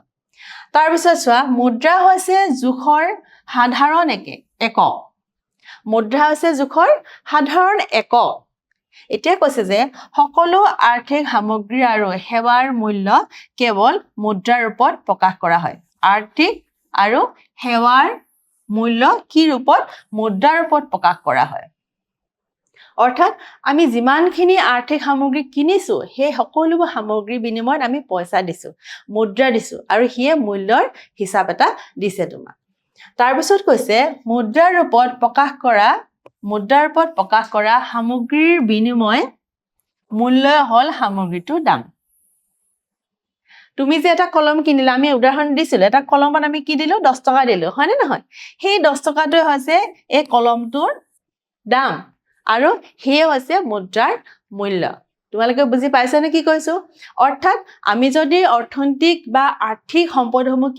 তাৰপিছত চোৱা মুদ্ৰা হৈছে জোখৰ সাধাৰণ একক মুদ্ৰা হৈছে জোখৰ সাধাৰণ একক এতিয়া কৈছে যে সকলো আৰ্থিক সামগ্ৰী আৰু সেৱাৰ মূল্য কেৱল মুদ্ৰাৰ ৰূপত প্ৰকাশ কৰা হয় আৰ্থিক আৰু সেৱাৰ মূল্য কি ৰূপত মুদ্ৰাৰ ৰূপত প্ৰকাশ কৰা হয় অৰ্থাৎ আমি যিমানখিনি আৰ্থিক সামগ্ৰী কিনিছো সেই সকলোবোৰ সামগ্ৰীৰ বিনিময়ত আমি পইচা দিছো মুদ্ৰা দিছো আৰু হিয়ে মূল্যৰ হিচাপ এটা দিছে তোমাক তাৰপিছত কৈছে মুদ্ৰাৰ ৰূপত প্ৰকাশ কৰা সামগ্ৰীৰ বিনিময় মূল্য হ'ল সামগ্ৰীটোৰ দাম তুমি যে এটা কলম কিনিলা আমি উদাহৰণ দিছিলো এটা কলমত আমি কি দিলো 10 টকা দিলো হয় নে নহয় সেই 10 টকাটোৱে হৈছে এই কলমটোৰ দাম আৰু হিয়ে হৈছে মুদ্ৰাৰ মূল্য তোমালোকে বুজি পাইছা নে কি কৈছো অৰ্থাৎ আমি যদি অৰ্থনৈতিক বা আৰ্থিক সম্পদসমূহ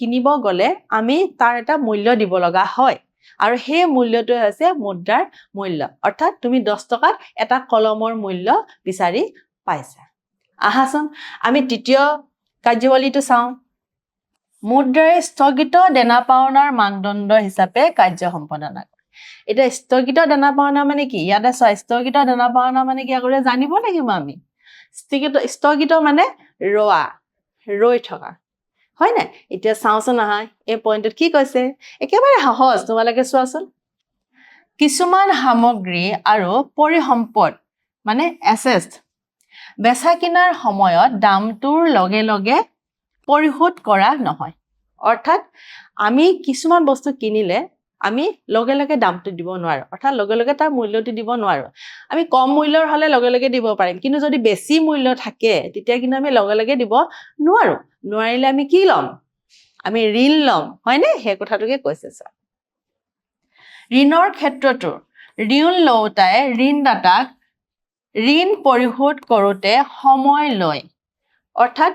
কিনিব গলে আমি তাৰ এটা মূল্য দিব লগা হয় আৰু সেই মূল্যটো হৈছে মুদ্ৰাৰ মূল্য অৰ্থাৎ তুমি 10 টকাত এটা কলমৰ মূল্য বিচাৰি পাইছা আহাচোন আমি তৃতীয় কাৰ্যৱলীটো চাওঁ মুদ্ৰাৰে স্থগিত দেনা পাওনাৰ মানদণ্ড হিচাপে কাৰ্য সম্পাদনা কৰে এটা স্থগিত দেনা পাওনা মানে কি ইয়াতে স্থগিত দেনা পাওনা মানে কি আগৰে জানিব লাগিব আমি স্থগিত মানে ৰৈ থকা হয় না এতিয়া চাওঁচোন আহা এই পইণ্টত কি কৈছে একেবাৰে সহজ তোমালোকে চোৱাচোন কিছুমান সামগ্ৰী আৰু পৰিসম্পদ মানে এছেট বেচা কিনাৰ সময়ত দামটোৰ লগে লগে পৰিশোধ কৰা নহয় অৰ্থাৎ আমি কিছুমান বস্তু কিনিলে আমি লগে লগে দামটো দিব নোৱাৰো অৰ্থাৎ লগে লগে তাৰ মূল্যটো দিব নোৱাৰো আমি কম মূল্যৰ হলে লগে লগে দিব পাৰিম কিন্তু যদি বেছি মূল্য থাকে তেতিয়া কিন্তু আমি লগে লগে দিব নোৱাৰিলে আমি কি লম আমি ঋণ লম হয় নে সেই কথাটোকে কৈছে স্যাৰ ঋণৰ ক্ষেত্ৰতো ঋণ লওঁতাই ঋণদাতাক ঋণ পৰিশোধ কৰোতে সময় লয় অৰ্থাৎ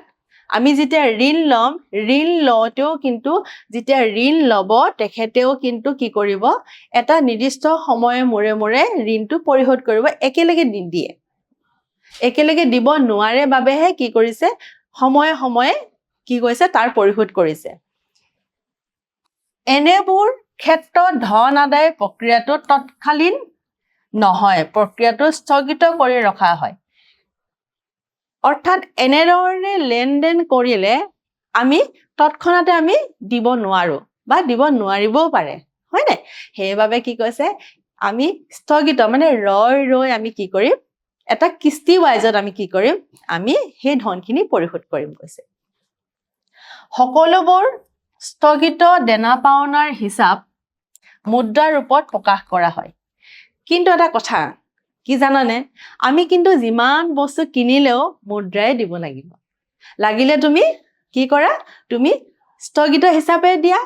আমি যেতিয়া ঋণ লওঁতেও কিন্তু যেতিয়া ঋণ লব তেখেতেও কিন্তু কি কৰিব এটা নিৰ্দিষ্ট সময়ৰ মূৰে ঋণটো পৰিশোধ কৰিব একেলগে নিদিয়ে একেলগে দিব নোৱাৰে বাবেহে কি কৰিছে সময়ে কি কৰিছে তাৰ পৰিশোধ কৰিছে এনেবোৰ ক্ষেত্ৰত ধন আদায় প্ৰক্ৰিয়াটো তৎকালীন নহয় প্ৰক্ৰিয়াটো স্থগিত কৰি ৰখা হয় অৰ্থাৎ এনেধৰণে লেনদেন কৰিলে আমি তৎক্ষণাতে আমি দিব নোৱাৰো বা দিব নোৱাৰিবও পাৰে হয় নে সেইবাবে কি কৈছে আমি স্থগিত মানে ৰৈ আমি কি কৰিম এটা কিস্তি ওয়াইজত আমি কি কৰিম আমি সেই ধনখিনি পৰিশোধ কৰিম কৈছে সকলোবোৰ স্থগিত দেনা পাওনাৰ হিচাপ মুদ্ৰাৰ ৰূপত প্ৰকাশ কৰা হয় কিন্তু এটা কথা কি জানানে আমি কিন্তু যিমান বস্তু কিনিলেও মুদ্ৰাই দিব লাগিব লাগিলে তুমি কি কৰা তুমি স্থগিত হিচাপে দিয়া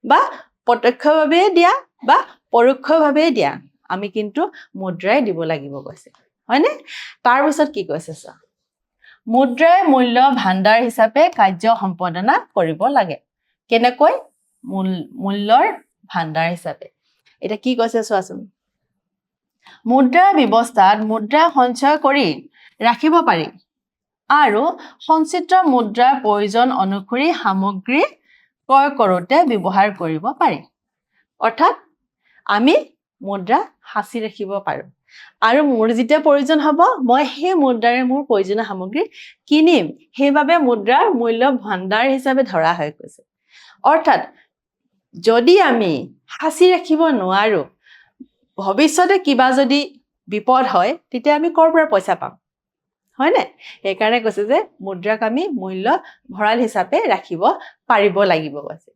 বা প্ৰত্যক্ষভাৱে দিয়া বা পৰোক্ষভাৱে দিয়া আমি কিন্তু মুদ্ৰাই দিব লাগিব কৈছে হয়নে তাৰ পিছত কি কৈছে চা মুদ্ৰাই মূল্য ভাণ্ডাৰ হিচাপে কাৰ্য সম্পাদনা কৰিব লাগে কেনেকৈ মূল্যৰ ভাণ্ডাৰ হিচাপে এটা কি কৈছে চোৱাচোন মুদ্ৰা ব্যৱস্থাত মুদ্ৰা সঞ্চয় কৰি ৰাখিব পাৰি আৰু সঞ্চিত মুদ্ৰাৰ প্ৰয়োজন অনুসৰি সামগ্ৰী ক্ৰয় কৰোতে ব্যৱহাৰ কৰিব পাৰি অৰ্থাৎ আমি মুদ্ৰা সাঁচি ৰাখিব পাৰো আৰু মোৰ যেতিয়া প্ৰয়োজন হ'ব মই সেই মুদ্ৰাৰে মোৰ প্ৰয়োজনীয় সামগ্ৰী কিনিম সেইবাবে মুদ্ৰাৰ মূল্য ভাণ্ডাৰ হিচাপে ধৰা হয় কৈছে অৰ্থাৎ যদি আমি সাঁচি ৰাখিব নোৱাৰো ভৱিষ্যতে কিবা যদি বিপদ হয় তেতিয়া আমি কৰ পৰা পইচা পাম হয় নে সেইকাৰণে কৈছে যে মুদ্ৰাক আমি মূল্য ভঁৰাল হিচাপে ৰাখিব পাৰিব লাগিব কৈছে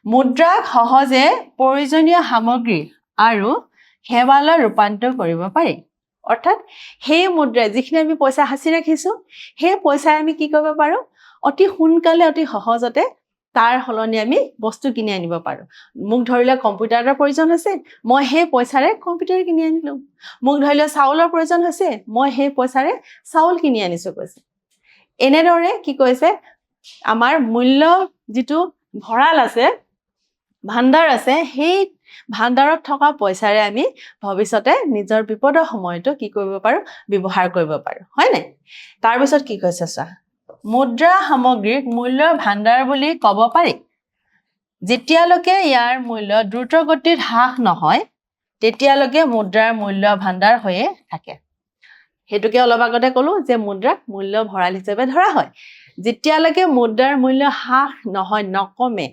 মুদ্ৰাক সহজে প্ৰয়োজনীয় সামগ্ৰী আৰু সেৱালৈ ৰূপান্তৰ কৰিব পাৰি অৰ্থাৎ সেই মুদ্ৰা যিখিনি আমি পইচা সাঁচি ৰাখিছো সেই পইচাই আমি কি কৰিব পাৰো অতি সোনকালে অতি সহজতে তাৰ হলনি আমি বস্তু কিনি আনিব পাৰো মোক ধৰিলে কম্পিউটাৰৰ প্ৰয়োজন আছে মই সেই পইচাৰে কম্পিউটাৰ কিনি আনিলো মোক ধৰিলে চাউলৰ প্ৰয়োজন আছে মই সেই পইচাৰে চাউল কিনি আনিছো কৈছে এনেদৰে কি কৈছে আমাৰ মূল্য যিটো ভঁৰাল আছে ভাণ্ডাৰ আছে সেই ভাণ্ডাৰত থকা পইচাৰে আমি ভৱিষ্যতে নিজৰ বিপদৰ সময়তো কি কৰিব পাৰো ব্যৱহাৰ কৰিব পাৰো হয় নাই তাৰ পিছত কি কৈছে চা মুদ্ৰা সামগ্ৰীক মূল্যৰ ভাণ্ডাৰ বুলি ক'ব পাৰি যেতিয়ালৈকে ইয়াৰ মূল্য দ্ৰুতগতিত হ্ৰাস নহয় তেতিয়ালৈকে মুদ্ৰাৰ মূল্য ভাণ্ডাৰ হৈয়ে থাকে হেতুকে অলপ আগতে ক'লো যে মুদ্ৰাক মূল্য ভঁৰাল হিচাপে ধৰা হয় যেতিয়ালৈকে মুদ্ৰাৰ মূল্য হ্ৰাস নহয় নকমে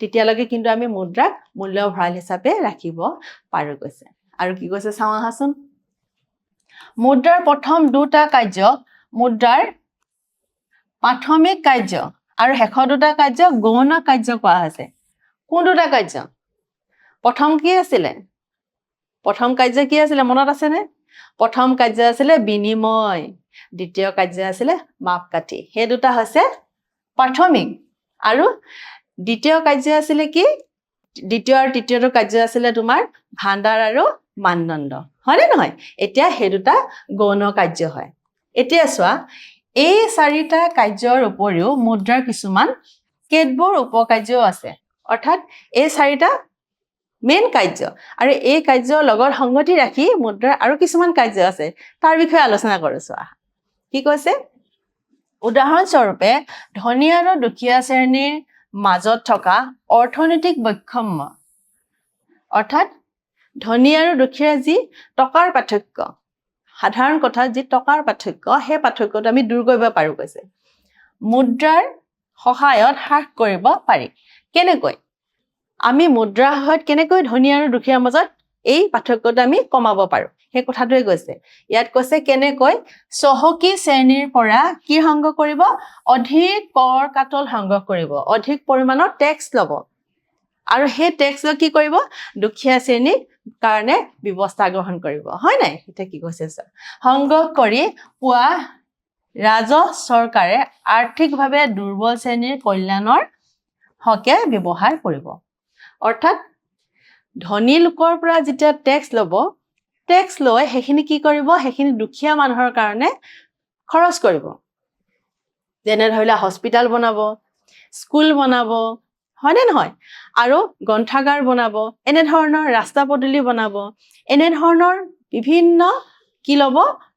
তেতিয়ালৈকে কিন্তু আমি মুদ্ৰাক মূল্য ভঁৰাল হিচাপে ৰাখিব পাৰো কৈছে আৰু কি কৈছে চাওঁ আহাচোন মুদ্ৰাৰ প্ৰথম দুটা কাৰ্য মুদ্ৰাৰ প্ৰাথমিক কাৰ্য আৰু শেষৰ দুটা কাৰ্য গৌণ কাৰ্য কোৱা হৈছে কোন দুটা কাৰ্য প্ৰথম কি আছিলে প্ৰথম কাৰ্য কি আছিলে মনত আছে নে প্ৰথম কাৰ্য আছিলে বিনিময় দ্বিতীয় কাৰ্য আছিলে মাপকাঠি সেই দুটা হৈছে প্ৰাথমিক আৰু দ্বিতীয় কাৰ্য আছিলে কি দ্বিতীয় আৰু তৃতীয়টো কাৰ্য আছিলে তোমাৰ ভাণ্ডাৰ আৰু মানদণ্ড হয়নে নহয় এতিয়া সেই দুটা গৌণ কাৰ্য হয় এতিয়া চোৱা এই চাৰিটা কাৰ্যৰ উপৰিও মুদ্ৰাৰ কিছুমান কেতবোৰ উপকাৰ্যও আছে অৰ্থাৎ এই চাৰিটা মেইন কাৰ্য আৰু এই কাৰ্যৰ লগত সংগতি ৰাখি মুদ্ৰাৰ আৰু কিছুমান কাৰ্য আছে তাৰ বিষয়ে আলোচনা কৰোঁ চোৱা কি কৈছে উদাহৰণস্বৰূপে ধনী আৰু দুখীয়া শ্ৰেণীৰ মাজত থকা অৰ্থনৈতিক বৈষম্য অৰ্থাৎ ধনী আৰু দুখীয়া যি টকাৰ পাৰ্থক্য সাধাৰণ কথা যি টকাৰ পাৰ্থক্য সেই পাৰ্থক্যটো আমি দূৰ কৰিব পাৰো কৈছে মুদ্ৰাৰ সহায়ত হ্ৰাস কৰিব পাৰি কেনেকৈ আমি মুদ্ৰাৰ সহায়ত কেনেকৈ ধনী আৰু দুখীয়াৰ মাজত এই পাৰ্থক্যটো আমি কমাব পাৰো সেই কথাটোৱে কৈছে ইয়াত কৈছে কেনেকৈ চহকী শ্ৰেণীৰ পৰা কি সংগ্ৰহ কৰিব অধিক কৰ কাটল সংগ্ৰহ কৰিব অধিক পৰিমাণৰ টেক্স ল'ব আৰু সেই টেক্স লৈ কি কৰিব দুখীয়া শ্ৰেণীৰ কাৰণে ব্যৱস্থা গ্ৰহণ কৰিব হয় নাই এটা কি কৈছে সংগ্ৰহ কৰি পোৱা ৰাজহ চৰকাৰে আৰ্থিকভাৱে দুৰ্বল শ্ৰেণীৰ কল্যাণৰ হকে ব্যৱহাৰ কৰিব অৰ্থাৎ ধনী লোকৰ পৰা যেতিয়া টেক্স ল'ব টেক্স লৈ সেইখিনি কি কৰিব সেইখিনি দুখীয়া মানুহৰ কাৰণে খৰচ কৰিব যেনে ধৰিলা হস্পিটাল বনাব স্কুল বনাব হয়নে নহয় আৰু গ্ৰন্থাগাৰ বনাব এনে ধৰণৰ ৰাস্তা পদূলি বনাব এনে ধৰণৰ বিভিন্ন কি ল'ব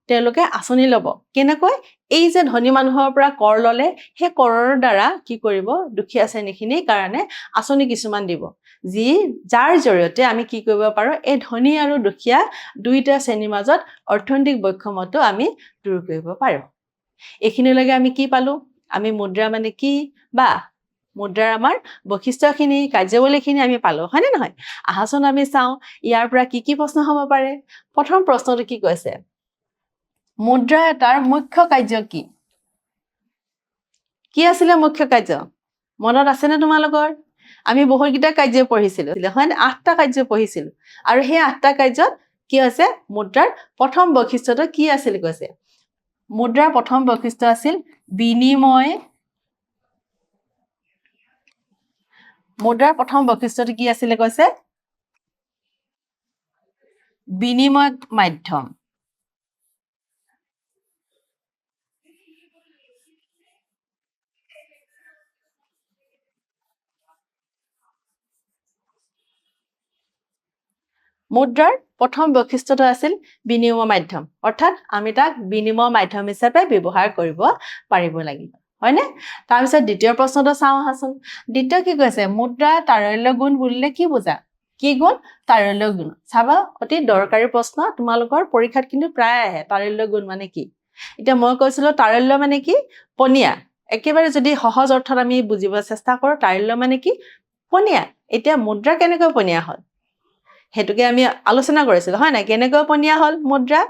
তেওঁলোকে আঁচনি ল'ব কেনেকৈ এই যে ধনী মানুহৰ পৰা কৰ ল'লে সেই কৰৰ দ্বাৰা কি কৰিব দুখীয়া শ্ৰেণীখিনিৰ কাৰণে আঁচনি কিছুমান দিব যাৰ জৰিয়তে আমি কি কৰিব পাৰো এই ধনী আৰু দুখীয়া দুইটা শ্ৰেণীৰ মাজত অৰ্থনৈতিক বৈষম্যটো আমি দূৰ কৰিব পাৰো এইখিনিলৈকে আমি কি পালো আমি মুদ্ৰা মানে কি বা মুদ্ৰাৰ আমাৰ বৈশিষ্ট্যখিনি কাৰ্যাৱলীখিনি আমি পালো হয়নে নহয় আহাচোন আমি চাওঁ ইয়াৰ পৰা কি প্ৰশ্ন হ'ব পাৰে প্ৰথম প্ৰশ্নটো কি কৈছে মুদ্ৰা এটাৰ মুখ্য কাৰ্য কি আছিলে মুখ্য কাৰ্য মনত আছেনে তোমালোকৰ আমি বহুতকেইটা কাৰ্য পঢ়িছিলো হয় 8টা কাৰ্য পঢ়িছিলো আৰু সেই 8টা কাৰ্যত কি হৈছে মুদ্ৰাৰ প্ৰথম বৈশিষ্ট্যটো কি আছিল কৈছে মুদ্ৰাৰ প্ৰথম বৈশিষ্ট্য আছিল বিনিময় মুদ্ৰাৰ প্ৰথম বৈশিষ্ট্যটো কি আছিলে কৈছে বিনিময় মাধ্যম মুদ্ৰাৰ প্ৰথম বৈশিষ্ট্যটো আছিল বিনিময় মাধ্যম অৰ্থাৎ আমি তাক বিনিময় মাধ্যম হিচাপে ব্যৱহাৰ কৰিব পাৰিব লাগিব হয়নে তাৰপিছত দ্বিতীয় প্ৰশ্নটো চাওঁ আহাচোন দ্বিতীয় কি কৈছে মুদ্ৰা তাৰল্য গুণ বুলিলে কি বুজা কি গুণ তাৰল্য গুণ চাবা অতি দৰকাৰী প্ৰশ্ন তোমালোকৰ পৰীক্ষাত কিন্তু প্ৰায় আহে তাৰল্য গুণ মানে কি এতিয়া মই কৈছিলো তাৰল্য মানে কি পনীয়া একেবাৰে যদি সহজ অৰ্থত আমি বুজিব চেষ্টা কৰোঁ তাৰল্য মানে কি পনীয়া এতিয়া মুদ্ৰা কেনেকৈ পনীয়া হ'ল হেতুকে আমি আলোচনা কৰিছিলো হয় না কেনেকৈ পনীয়া হ'ল মুদ্ৰা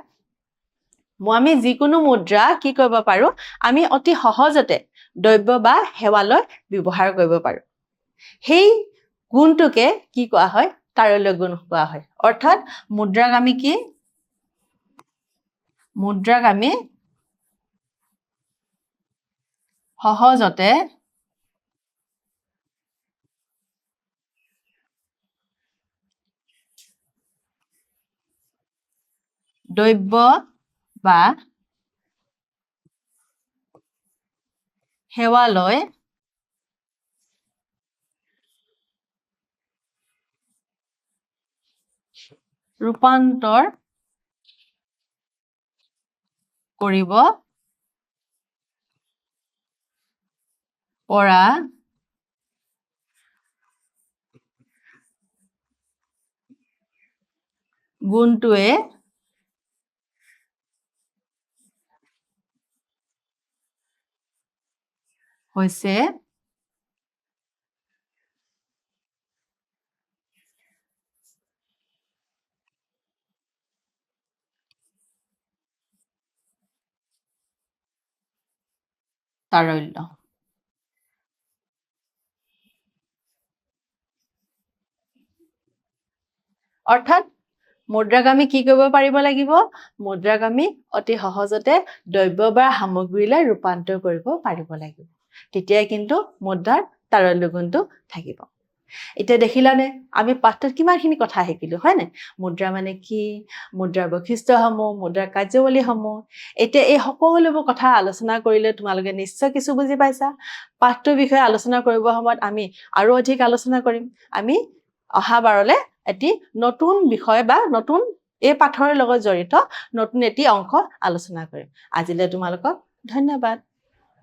আমি যিকোনো মুদ্ৰা কি কৰিব পাৰো আমি অতি সহজতে দ্ৰব্য বা সেৱালৈ ব্যৱহাৰ কৰিব পাৰো সেই গুণটোকে কি কোৱা হয় তাৰল্য গুণ কোৱা হয় অৰ্থাৎ মুদ্ৰাক আমি সহজতে দ্ৰব্য বা সেৱালৈ ৰূপান্তৰ কৰিব পৰা গুণটোৱে হৈছে তাৰল্য অৰ্থাৎ মুদ্ৰাক আমি কি কৰিব পাৰিব লাগিব মুদ্ৰাক আমি অতি সহজতে দ্ৰব্য বা সামগ্ৰীলৈ ৰূপান্তৰ কৰিব পাৰিব লাগিব তেতিয়াই কিন্তু মুদ্ৰাৰ তাৰল্য গুণটো থাকিব এতিয়া দেখিলানে আমি পাঠটোত কিমানখিনি কথা শিকিলো হয় নাই মুদ্ৰা মানে কি মুদ্ৰাৰ বৈশিষ্ট্যসমূহ মুদ্ৰাৰ কাৰ্যাৱলীসমূহ এতিয়া এই সকলোবোৰ কথা আলোচনা কৰিলে তোমালোকে নিশ্চয় কিছু বুজি পাইছা পাঠটোৰ বিষয়ে আলোচনা কৰিব সময়ত আমি আৰু অধিক আলোচনা কৰিম আমি অহা বাৰলে এটি নতুন বিষয় বা নতুন এই পাঠৰ লগত জড়িত নতুন এটি অংশ আলোচনা কৰিম আজিলৈ তোমালোকক ধন্যবাদ